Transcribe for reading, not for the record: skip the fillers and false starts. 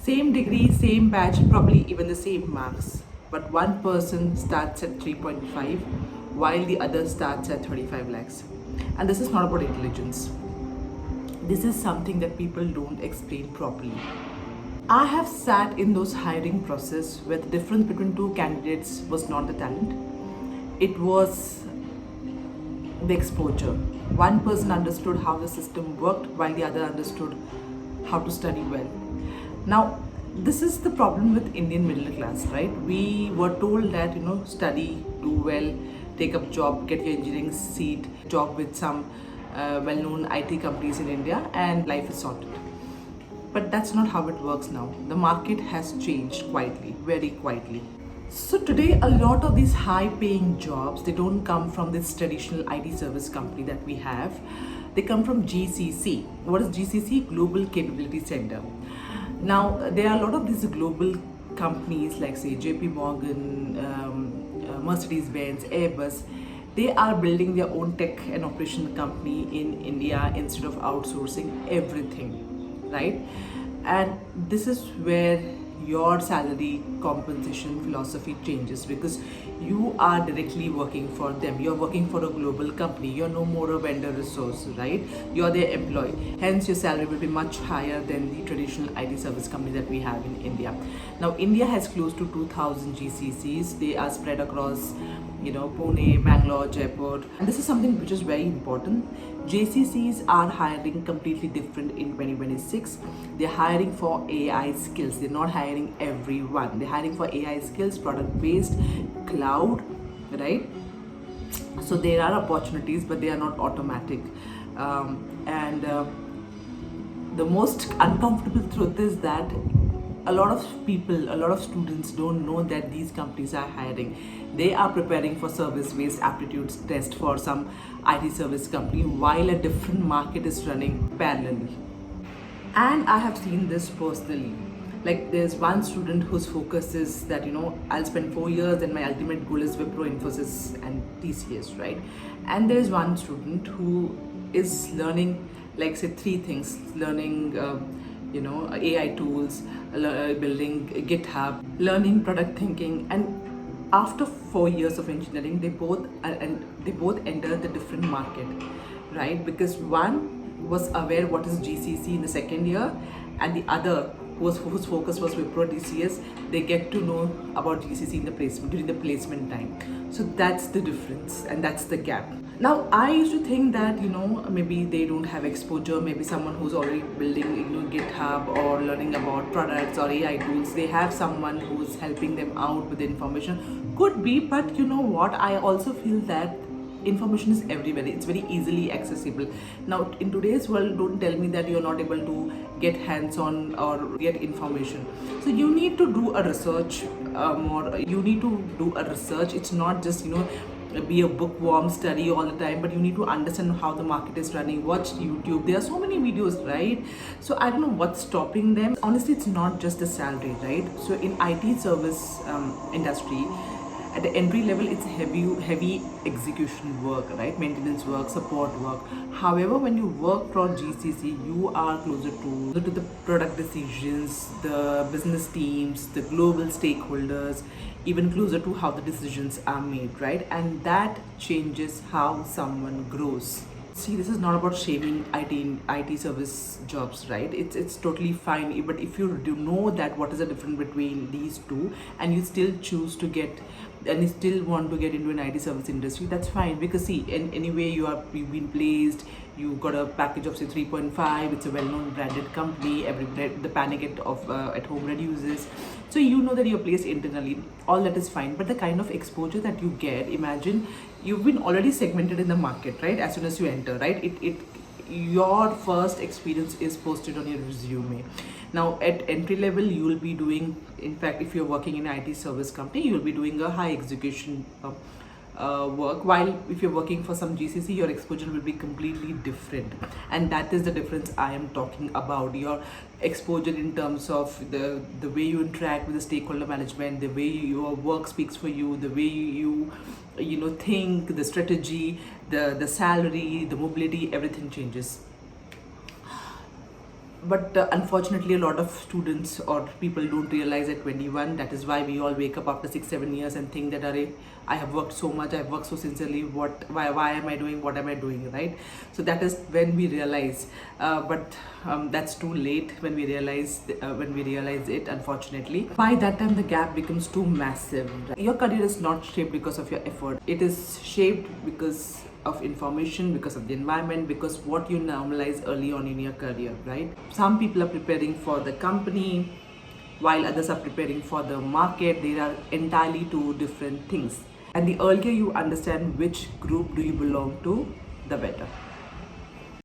Same degree, same batch, probably even the same marks. But one person starts at 3.5 while the other starts at 35 lakhs. And this is not about intelligence. This is something that people don't explain properly. I have sat in those hiring process where the difference between two candidates was not the talent. It was the exposure. One person understood how the system worked while the other understood how to study well. Now, this is the problem with Indian middle class, right? We were told that, study, do well, take up job, get your engineering seat, job with some well-known IT companies in India, and life is sorted. But that's not how it works now. The market has changed quietly, very quietly. So today, a lot of these high-paying jobs, they don't come from this traditional IT service company that we have. They come from GCC. What is GCC? Global Capability Center. Now, there are a lot of these global companies like say JP Morgan, Mercedes-Benz, Airbus. They are building their own tech and operation company in India instead of outsourcing everything, right? And this is where your salary compensation philosophy changes, because you are directly working for them. You're working for a global company. You're no more a vendor resource, right? You're their employee. Hence, your salary will be much higher than the traditional IT service company that we have in India. Now, India has close to 2,000 GCCs. They are spread across Pune, Bangalore, Jaipur. And this is something which is very important. JCCs are hiring completely different in 2026. They're hiring for AI skills. They're not hiring everyone. They're hiring for AI skills, product-based, cloud, right? So there are opportunities, but they are not automatic. And the most uncomfortable truth is that a lot of people, a lot of students don't know that these companies are hiring. They are preparing for service-based aptitude test for some IT service company while a different market is running parallelly. And I have seen this personally. Like there's one student whose focus is that, I'll spend 4 years and my ultimate goal is Wipro, Infosys and TCS, right? And there's one student who is learning, like say 3 things, learning AI tools, building GitHub, learning product thinking, and after 4 years of engineering, they both entered the different market, right? Because one was aware what is GCC in the second year, and the other whose focus was Wipro TCS, they get to know about GCC in the placement during the placement time. So that's the difference, and that's the gap. Now, I used to think that, maybe they don't have exposure, maybe someone who's already building, GitHub or learning about products or AI tools, they have someone who's helping them out with the information. Could be, but you know what? I also feel that information is everywhere. It's very easily accessible. Now, in today's world, don't tell me that you're not able to get hands-on or get information. So you need to do a research more. You need to do a research. It's not just, be a bookworm, study all the time, but you need to understand how the market is running. Watch YouTube. There are so many videos, right? So I don't know what's stopping them. Honestly, it's not just the salary, right? So in IT service industry, at the entry level, it's heavy execution work, right? Maintenance work, support work. However, when you work for GCC, you are closer to the product decisions, the business teams, the global stakeholders, even closer to how the decisions are made, right? And that changes how someone grows. See, this is not about shaming IT service jobs, right? It's totally fine. But if you do know that what is the difference between these two, and you still choose to get, and you still want to get into an IT service industry, that's fine. Because see, anyway, you've been placed, you got a package of say 3.5. It's a well-known branded company. The panic at home reduces. So you know that you're placed internally. All that is fine. But the kind of exposure that you get, imagine you've been already segmented in the market, right? As soon as you enter, right? Your first experience is posted on your resume. Now at entry level, you will be doing, in fact, if you're working in an IT service company, you'll be doing a high execution work, while if you're working for some GCC, your exposure will be completely different. And that is the difference I am talking about. Your exposure in terms of the way you interact with the stakeholder management, the way your work speaks for you, the way you think, the strategy, the salary, the mobility, everything changes. But unfortunately, a lot of students or people don't realize at 21. That is why we all wake up after 6 7 years and think that, Array, I have worked so much, I've worked so sincerely, why am I doing what am I doing, right? So that is when we realize, but that's too late when we realize it, unfortunately. By that time, the gap becomes too massive. Your career is not shaped because of your effort, it is shaped because of information, because of the environment, because what you normalize early on in your career, right? Some people are preparing for the company while others are preparing for the market. They are entirely two different things. And the earlier you understand which group do you belong to, the better.